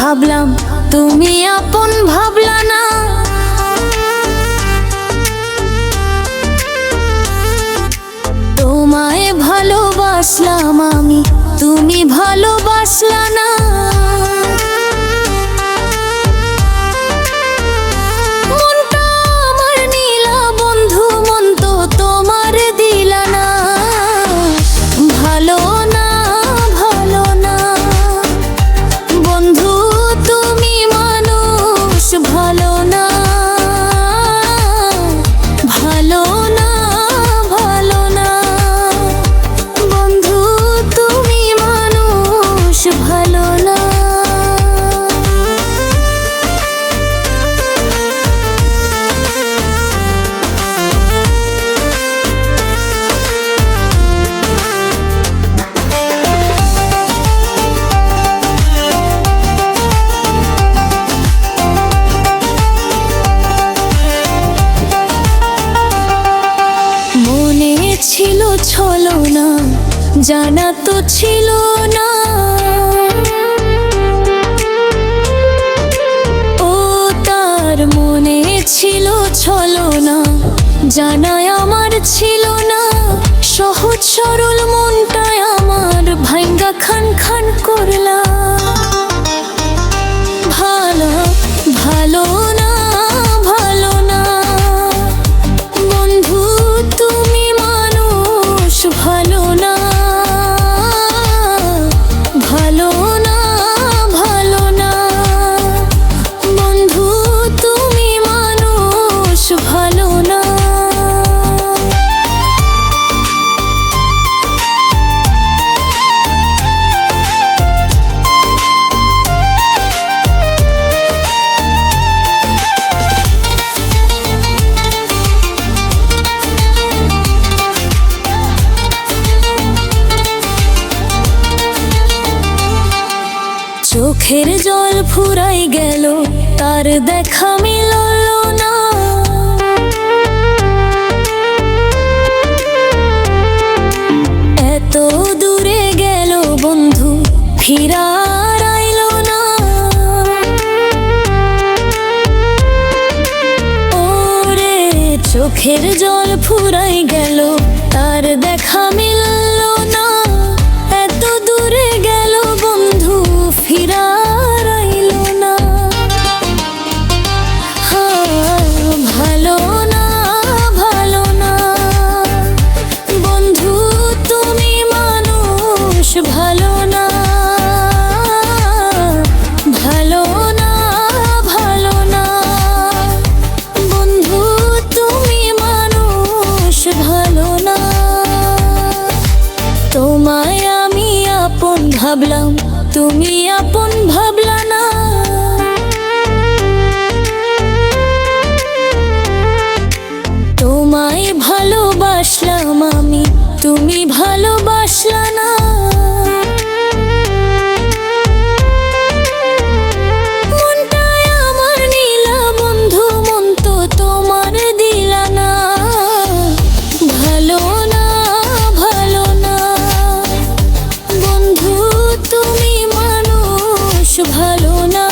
ভাবলাম তুমি আপন ভাবলা না। তোমায় ভালোবাসলাম আমি, তুমি ভালোবাসলা না। মনটা আমার নীলা বন্ধু, মন তো তোমার দিলা না। ভালো না, ভালো না বন্ধু, তুমি মানুষ ভালো না। ভালো না, ভালো না বন্ধু, তুমি মানুষ ভালো না। ছিল ছলনা, জানা তো ছিল না। ও তার মনে ছিল ছলনা, জানাই আমার ছিল না। সহজ সরল মনটায় আমার ভাঙ্গা খান খান করলা। ভালো, ভালো না, ভালো না বন্ধু, তুমি মানুষ ভালো না। ভালো না, ভালো না বন্ধু, তুমি মানুষ ভালো না। চোখের জল ফুরাই গেল, তার দেখা মিলল না। এত দূরে গেল বন্ধু, ফিরার আইল না। ওরে চোখের জল ফুরাই গেল, তার দেখা মিলল না। এত দূরে গেল বন্ধু, ফিরার আইল না। ভালো না, ভালো না বন্ধু, তুমি মানুষ ভালো না। ভালো না, ভালো না বন্ধু, তুমি মানুষ ভালো না। তোমায় আমি আপন ভাবলাম, তুমি আপন ভাবলা না। তোমায় ভালোবাসলাম আমি, তুমি ভালোবাসলা না। মনটায় আমার নীলা বন্ধু, মন তো তোমার দিলা না। ভালো না, ভালো না বন্ধু, তুমি মানুষ ভালো না।